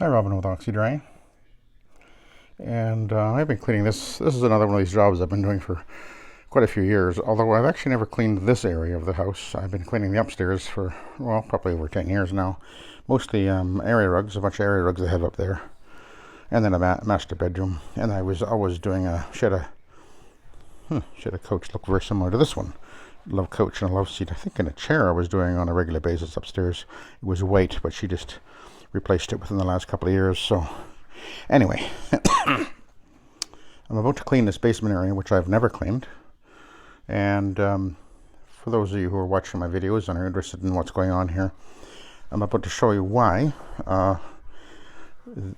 Hi, Robin with Oxy-Dry. And I've been cleaning this. This is another one of these jobs I've been doing for quite a few years, although I've actually never cleaned this area of the house. I've been cleaning the upstairs for, well, probably over 10 years now. Mostly area rugs, a bunch of area rugs I have up there. And then a master bedroom. And I was always doing she had a couch look very similar to this one. Love couch and a love seat. I think in a chair I was doing on a regular basis upstairs. It was white, but she just replaced it within the last couple of years. So anyway, I'm about to clean this basement area, which I've never cleaned. And for those of you who are watching my videos and are interested in what's going on here, I'm about to show you why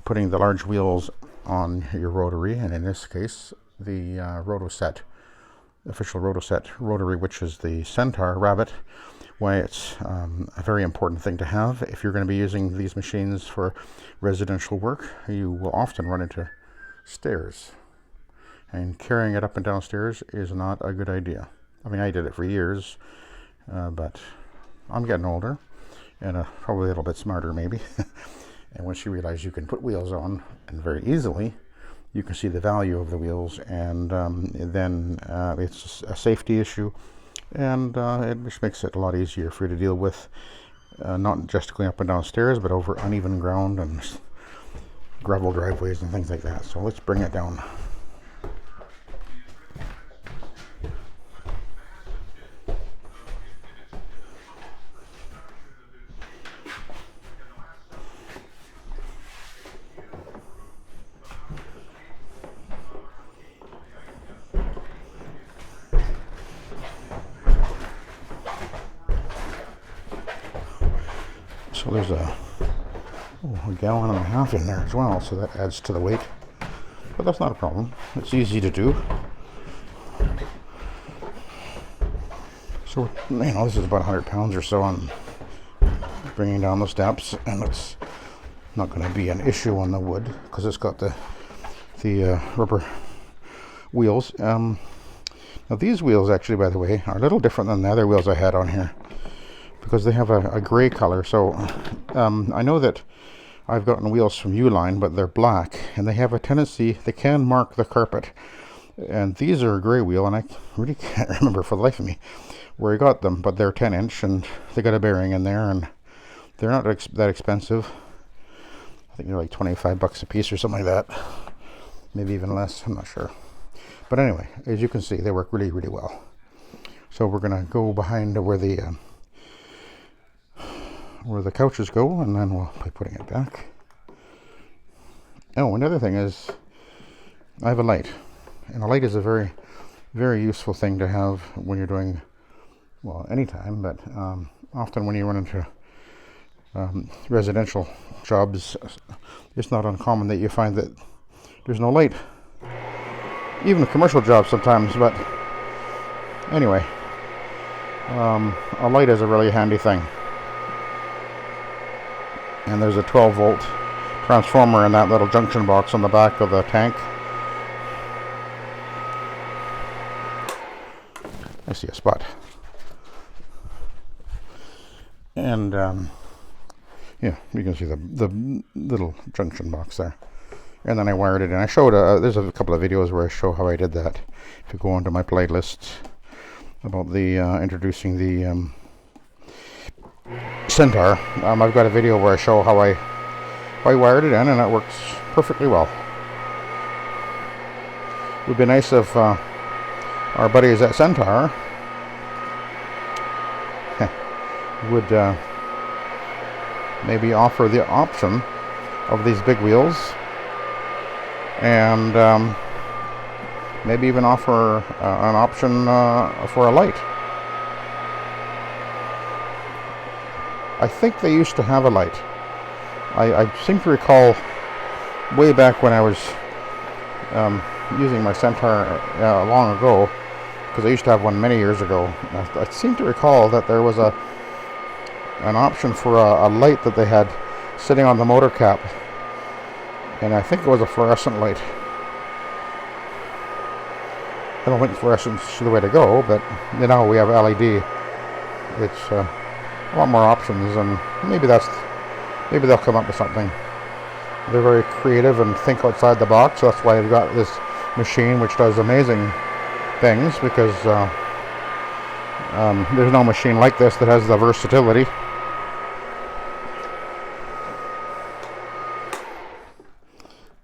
putting the large wheels on your rotary, and in this case the RotoSETT, official RotoSETT Rotary, which is the Centaur Rabbit, why it's a very important thing to have. If you're going to be using these machines for residential work, you will often run into stairs, and carrying it up and down stairs is not a good idea. I mean, I did it for years, but I'm getting older and probably a little bit smarter maybe. And once you realize you can put wheels on, and very easily, you can see the value of the wheels, and then it's a safety issue, and it just makes it a lot easier for you to deal with, not just going up and down stairs, but over uneven ground and gravel driveways and things like that. So let's bring it down. So there's a gallon and a half in there as well, so that adds to the weight. But that's not a problem. It's easy to do. So, this is about 100 pounds or so on bringing down the steps, and it's not going to be an issue on the wood because it's got the rubber wheels. Now these wheels actually, by the way, are a little different than the other wheels I had on here, because they have a gray color. So I know that I've gotten wheels from Uline, but they're black, and they have a tendency, they can mark the carpet. And these are a gray wheel, and I really can't remember for the life of me where I got them, but they're 10-inch, and they got a bearing in there, and they're not that expensive. I think they're like 25 bucks a piece or something like that. Maybe even less, I'm not sure. But anyway, as you can see, they work really, really well. So we're going to go behind where the couches go, and then we'll be putting it back. Oh, another thing is I have a light, and a light is a very, very useful thing to have when you're doing, well, anytime, but often when you run into residential jobs, it's not uncommon that you find that there's no light. Even a commercial job sometimes, but anyway, a light is a really handy thing. And there's a 12-volt transformer in that little junction box on the back of the tank. I see a spot. And yeah, you can see the little junction box there. And then I wired it in. I showed, there's a couple of videos where I show how I did that. If you go onto my playlist about the introducing the Centaur, I've got a video where I show how I wired it in, and it works perfectly well. It would be nice if our buddies at Centaur would maybe offer the option of these big wheels, and maybe even offer an option for a light. I think they used to have a light. I seem to recall way back when I was using my Centaur long ago, because I used to have one many years ago. I seem to recall that there was an option for a light that they had sitting on the motor cap, and I think it was a fluorescent light. I don't think fluorescence is the way to go, but now we have LED. It's a lot more options, and maybe they'll come up with something They're very creative and think outside the box. So that's why I've got this machine which does amazing things, because there's no machine like this that has the versatility.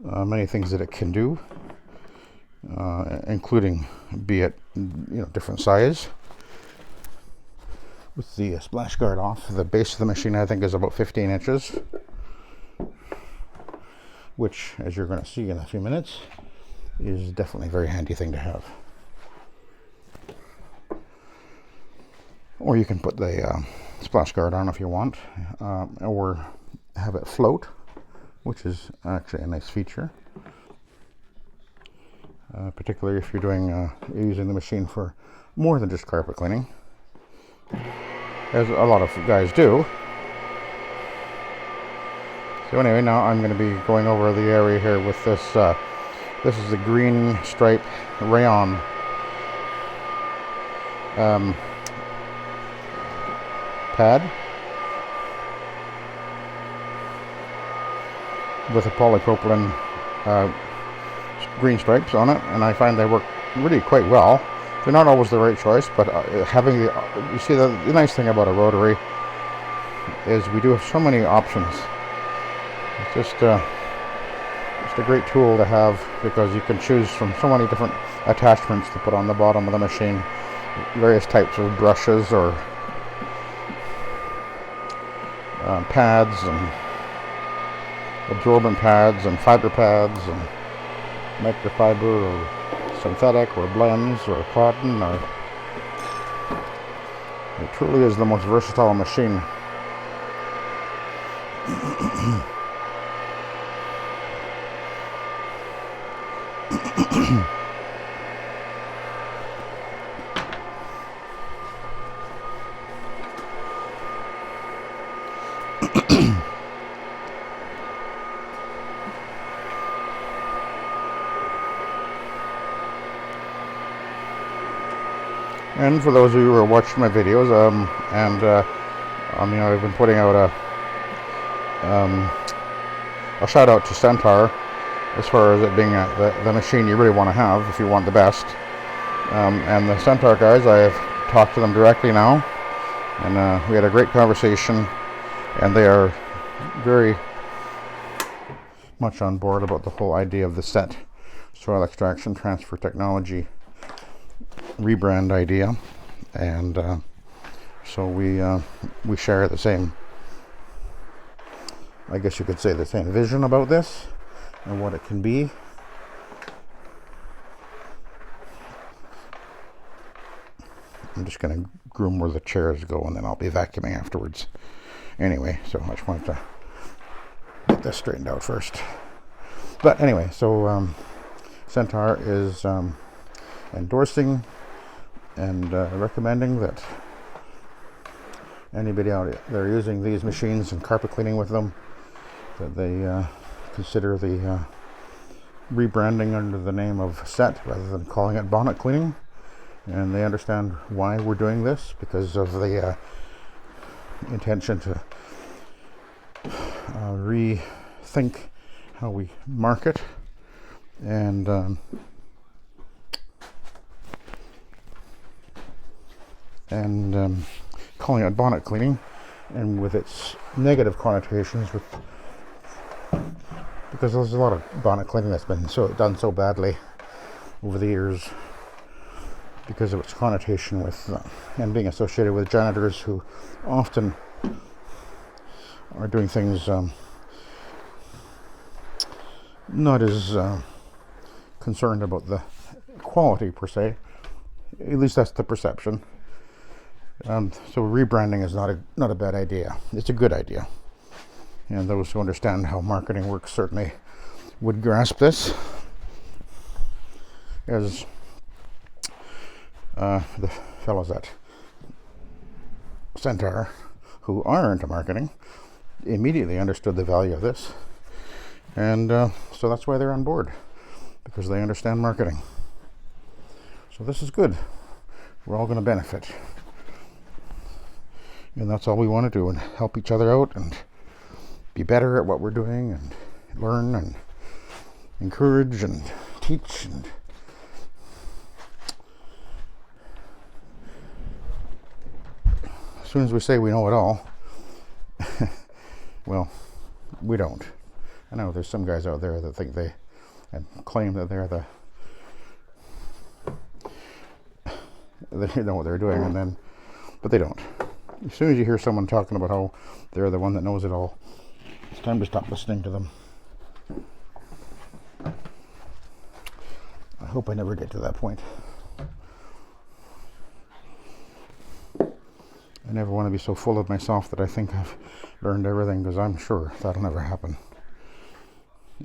Many things that it can do, including be it different size. With the splash guard off, the base of the machine I think is about 15 inches, which, as you're going to see in a few minutes, is definitely a very handy thing to have. Or you can put the splash guard on if you want, or have it float, which is actually a nice feature. Particularly if you're using the machine for more than just carpet cleaning, as a lot of guys do. So anyway, now I'm going to be going over the area here with this. This is the green stripe rayon pad with a polypropylene green stripes on it, and I find they work really quite well. They're not always the right choice, but having you see the nice thing about a rotary is we do have so many options. It's just a great tool to have, because you can choose from so many different attachments to put on the bottom of the machine, various types of brushes or pads and absorbent pads and fiber pads and microfiber or synthetic or blends or cotton. It truly is the most versatile machine. And for those of you who are watching my videos, I've been putting out a shout out to Centaur, as far as it being the machine you really want to have if you want the best. And the Centaur guys, I have talked to them directly now, and we had a great conversation, and they are very much on board about the whole idea of the SETT soil extraction transfer technology rebrand idea, and so we share the same, I guess you could say, the same vision about this and what it can be. I'm just going to groom where the chairs go, and then I'll be vacuuming afterwards. Anyway, so I just wanted to get this straightened out first. But anyway, so Centaur is endorsing and recommending that anybody out there using these machines and carpet cleaning with them, that they consider the rebranding under the name of SETT rather than calling it bonnet cleaning. And they understand why we're doing this, because of the intention to rethink how we market, and calling it bonnet cleaning, and with its negative connotations, because there's a lot of bonnet cleaning that's been done so badly over the years, because of its connotation with and being associated with janitors who often are doing things not as concerned about the quality per se. At least that's the perception. So rebranding is not a bad idea. It's a good idea, and those who understand how marketing works certainly would grasp this. As the fellows at Centaur, who are into marketing, immediately understood the value of this, and so that's why they're on board, because they understand marketing. So this is good. We're all going to benefit, and that's all we want to do, and help each other out and be better at what we're doing, learn and encourage and teach. And as soon as we say we know it all, well, we don't. I know there's some guys out there that think they and claim that they're they know what they're doing, and then, but they don't. As soon as you hear someone talking about how they're the one that knows it all, it's time to stop listening to them. I hope I never get to that point. I never want to be so full of myself that I think I've learned everything, because I'm sure that'll never happen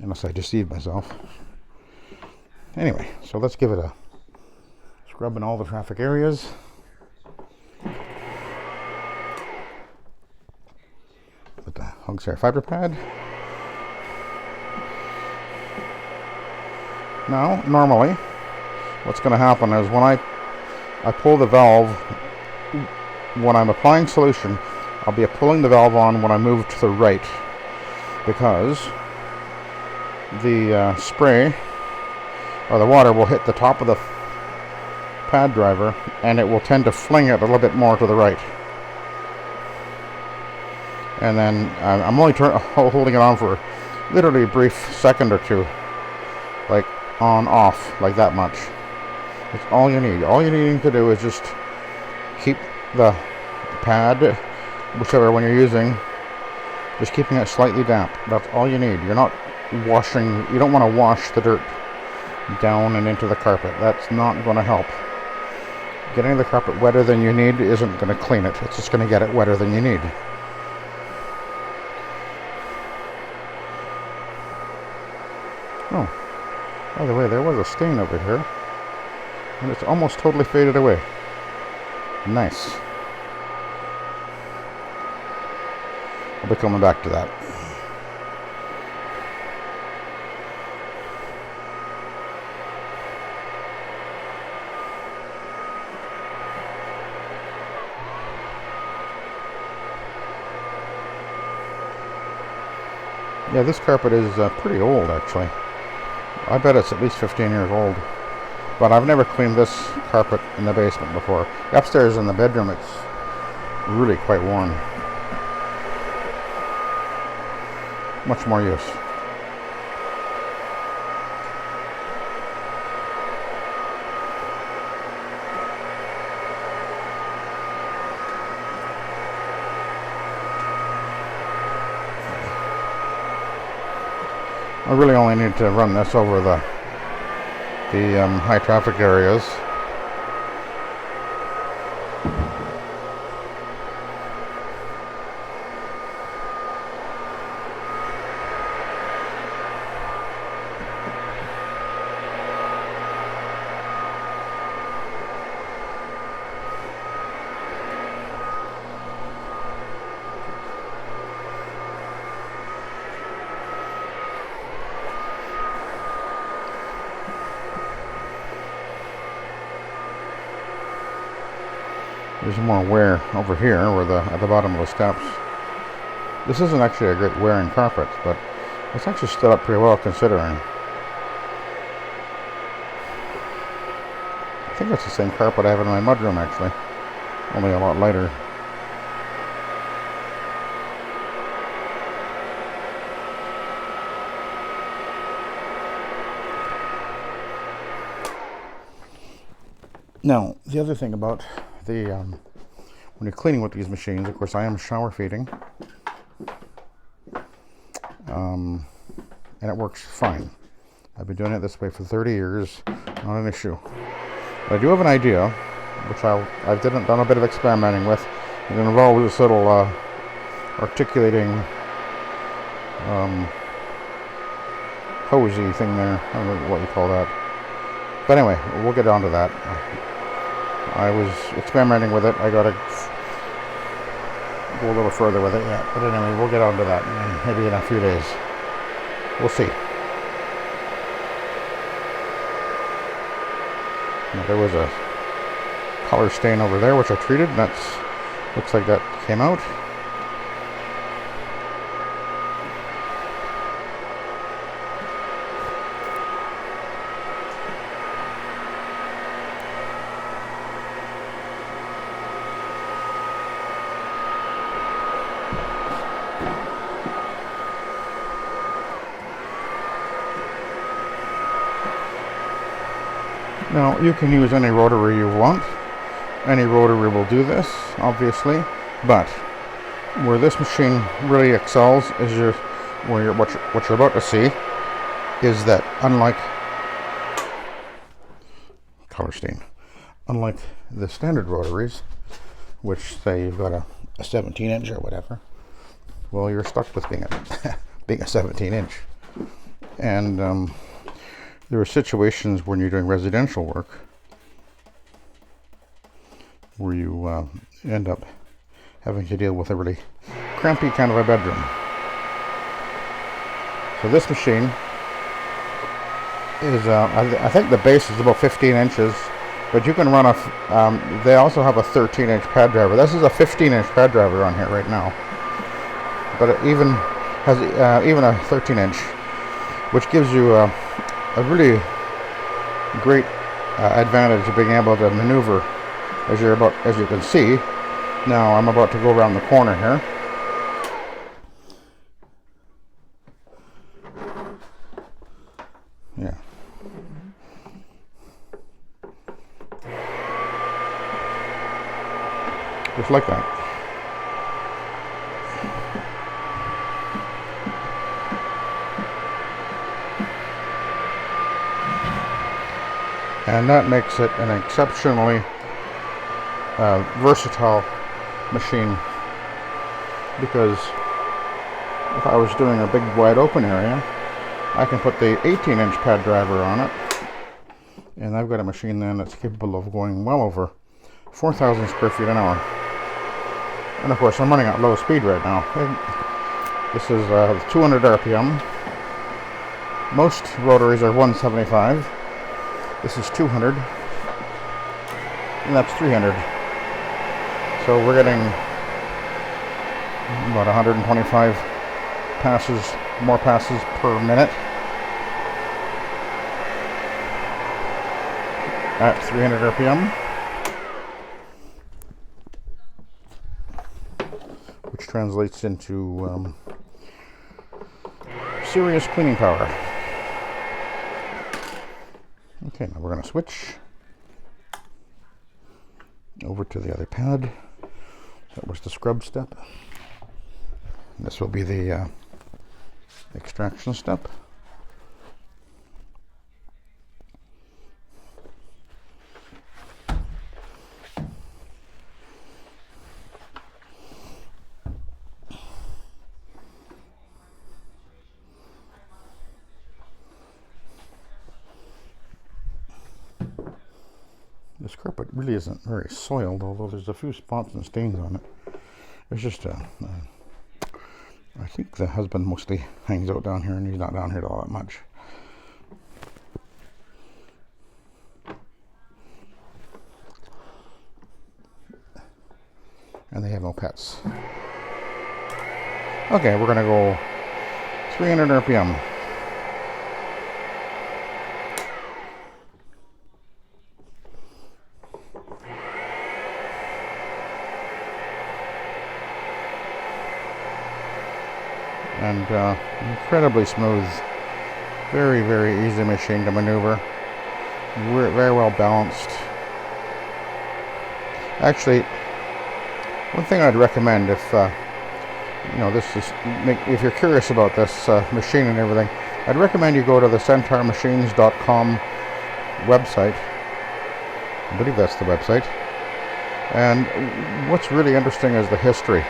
unless I deceive myself. Anyway, so let's give it a scrub in all the traffic areas. With the Oxy-Dry fiber pad. Now, normally, what's going to happen is when I pull the valve, when I'm applying solution, I'll be pulling the valve on when I move to the right, because the spray or the water will hit the top of the pad driver, and it will tend to fling it a little bit more to the right. And then I'm only holding it on for literally a brief second or two, like on off, like that much. It's all you need. All you need to do is just keep the pad, whichever one you're using, just keeping it slightly damp. That's all you need. You're not washing, you don't want to wash the dirt down and into the carpet. That's not going to help. Getting the carpet wetter than you need isn't going to clean it. It's just going to get it wetter than you need. Oh, by the way, there was a stain over here, and it's almost totally faded away. Nice. I'll be coming back to that. Yeah, this carpet is pretty old, actually. I bet it's at least 15 years old. But I've never cleaned this carpet in the basement before. Upstairs in the bedroom, it's really quite worn. Much more use. I really only need to run this over the high traffic areas. There's more wear over here, where at the bottom of the steps. This isn't actually a great wearing carpet, but it's actually stood up pretty well considering. I think that's the same carpet I have in my mudroom, actually, only a lot lighter. Now, the other thing about when you're cleaning with these machines, of course, I am shower feeding, and it works fine. I've been doing it this way for 30 years, not an issue. But I do have an idea, which I've done a bit of experimenting with. It involves this little articulating hosey thing there. I don't know what you call that. But anyway, we'll get on to that. I was experimenting with it. I gotta go a little further with it yet. But anyway, we'll get on to that maybe in a few days. We'll see. Now, there was a color stain over there which I treated, and looks like that came out. Now, you can use any rotary you want. Any rotary will do this, obviously, but where this machine really excels is what you're about to see is that unlike color stain, unlike the standard rotaries, which say you've got a 17-inch or whatever, well, you're stuck with being a 17-inch, and there are situations when you're doing residential work where you end up having to deal with a really crampy kind of a bedroom. So this machine is, I think the base is about 15 inches, but you can run they also have a 13-inch pad driver. This is a 15-inch pad driver on here right now, but it even has even a 13-inch, which gives you a really great advantage of being able to maneuver as you can see. Now I'm about to go around the corner here. Yeah. Just like that. And that makes it an exceptionally versatile machine, because if I was doing a big wide open area, I can put the 18-inch pad driver on it, and I've got a machine then that's capable of going well over 4,000 square feet an hour. And of course I'm running at low speed right now. This is 200 RPM. Most rotaries are 175. This is 200, and that's 300. So we're getting about 125 more passes per minute at 300 RPM, which translates into serious cleaning power. Okay, now we're going to switch over to the other pad. That was the scrub step. This will be the extraction step. This carpet really isn't very soiled, although there's a few spots and stains on it. It's just I think the husband mostly hangs out down here, and he's not down here all that much. And they have no pets. Okay, we're gonna go 300 RPM. And incredibly smooth, very, very easy machine to maneuver. Very well balanced. Actually, one thing I'd recommend if if you're curious about this machine and everything, I'd recommend you go to the CentaurMachines.com website. I believe that's the website. And what's really interesting is the history.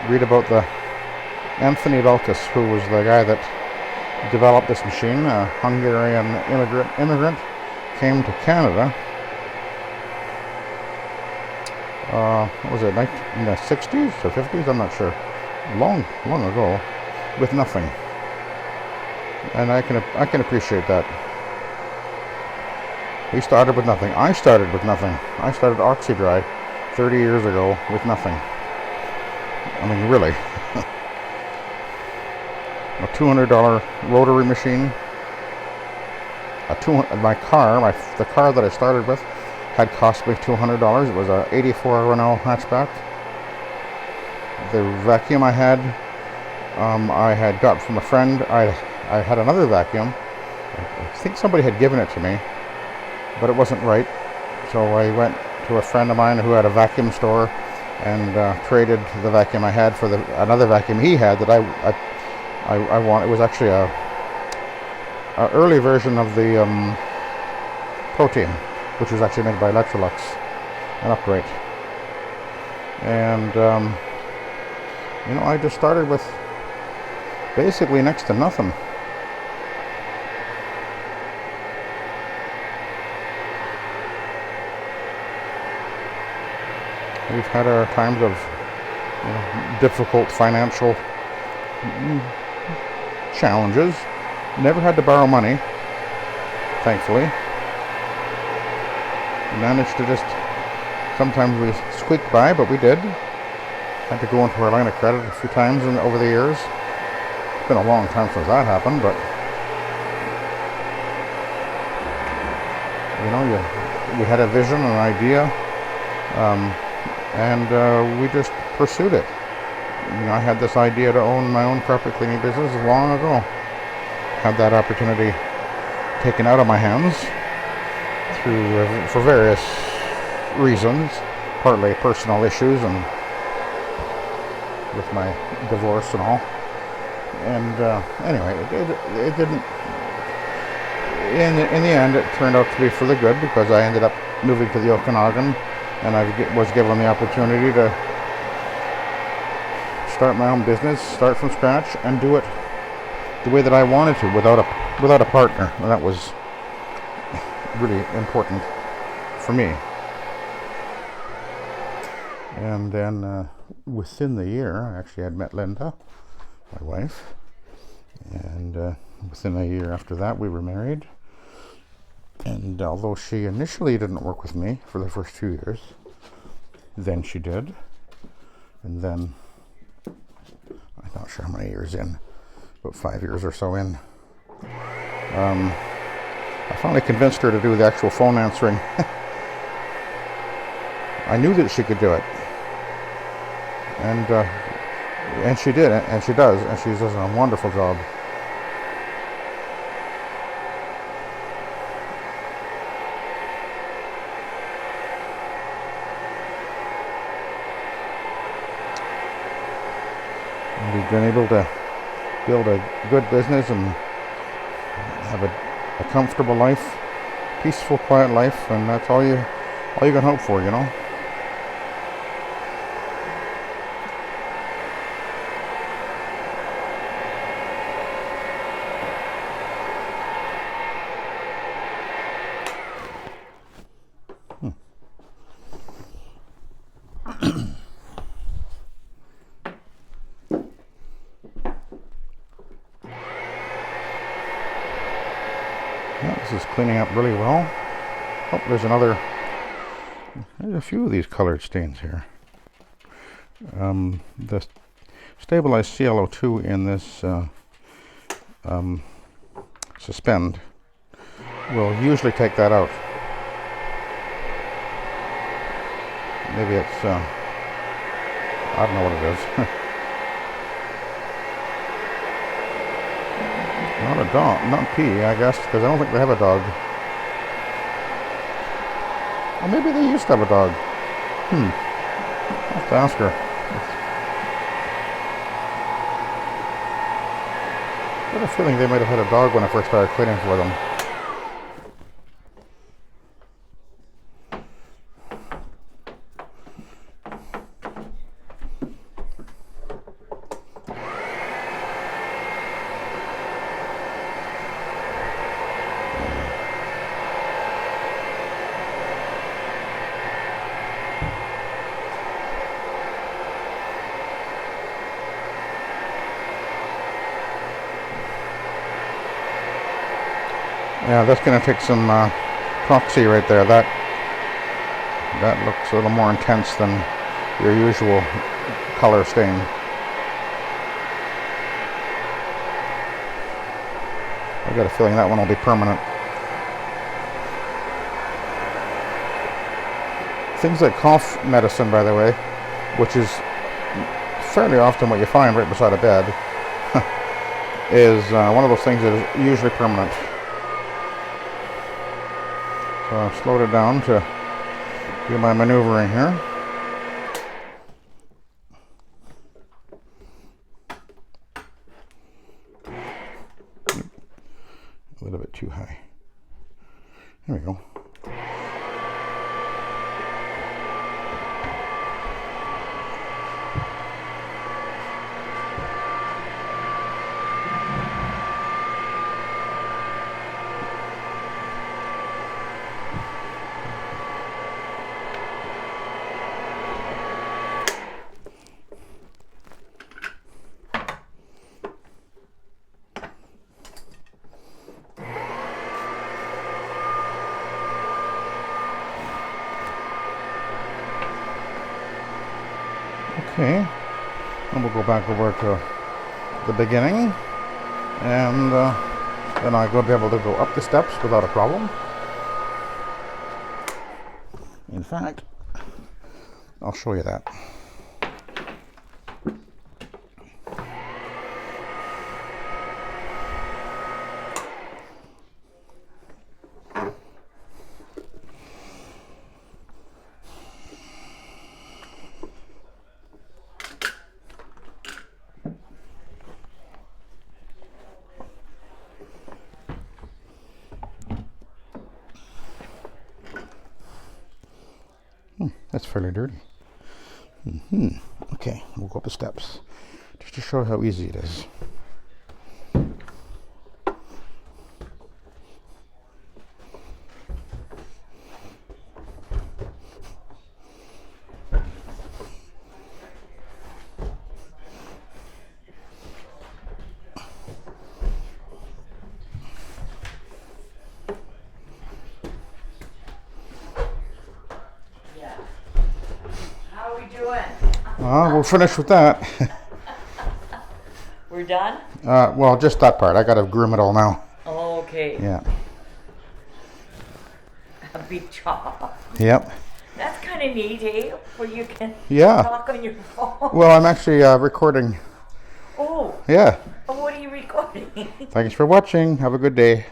Read about the Anthony Velkas, who was the guy that developed this machine, a Hungarian immigrant, came to Canada. What was it, in the 60s or 50s? I'm not sure. Long ago, with nothing. And I can appreciate that. He started with nothing. I started with nothing. I started Oxy-Dry 30 years ago with nothing. I mean, really. A $200 rotary machine. The car that I started with had cost me $200. It was a '84 Renault hatchback. The vacuum I had got from a friend. I had another vacuum. I think somebody had given it to me. but it wasn't right. So I went to a friend of mine who had a vacuum store and traded the vacuum I had for another vacuum he had that I want. It was actually a early version of the Protein, which was actually made by Electrolux, an upgrade. And I just started with basically next to nothing. We've had our times of difficult financial challenges. Never had to borrow money, thankfully. We managed to just, sometimes we squeaked by, but we did. Had to go into our line of credit a few times over the years. It's been a long time since that happened, but we had a vision, an idea, and we just pursued it. I had this idea to own my own carpet cleaning business long ago. Had that opportunity taken out of my hands for various reasons, partly personal issues and with my divorce and all. And anyway, it didn't. In the end, it turned out to be for the good, because I ended up moving to the Okanagan, and I was given the opportunity to start my own business, start from scratch, and do it the way that I wanted to, without a partner. And that was really important for me. And then within the year, I actually had met Linda, my wife, and within a year after that, we were married. And although she initially didn't work with me for the first 2 years, then she did. And then, I'm not sure how many years in, about 5 years or so in, I finally convinced her to do the actual phone answering. I knew that she could do it. And she did, and she does, and she does a wonderful job. We've been able to build a good business and have a comfortable life, peaceful, quiet life, and that's all you can hope for, This is cleaning up really well. Oh, there's a few of these colored stains here. The stabilized ClO2 in this suspend will usually take that out. Maybe it's, I don't know what it is. Not a dog, not pee, I guess, because I don't think they have a dog. Or maybe they used to have a dog. I'll have to ask her. I have a feeling they might have had a dog when I first started cleaning for them. Yeah, that's going to take some proxy right there. That looks a little more intense than your usual color stain. I've got a feeling that one will be permanent. Things like cough medicine, by the way, which is fairly often what you find right beside a bed, is one of those things that is usually permanent. So I've slowed it down to do my maneuvering here. A little bit too high. There we go. Okay, and we'll go back over to the beginning, and then I'm going to be able to go up the steps without a problem. In fact, I'll show you that. That's fairly dirty. Okay, we'll go up the steps just to show how easy it is. We'll finish with that. We're done? Well, just that part. I gotta groom it all now. Oh, okay. Yeah. A big chop. Yep. That's kind of neat, eh? Where you can Yeah. talk on your phone. Well, I'm actually recording. Oh. Yeah. What are you recording? Thanks for watching. Have a good day.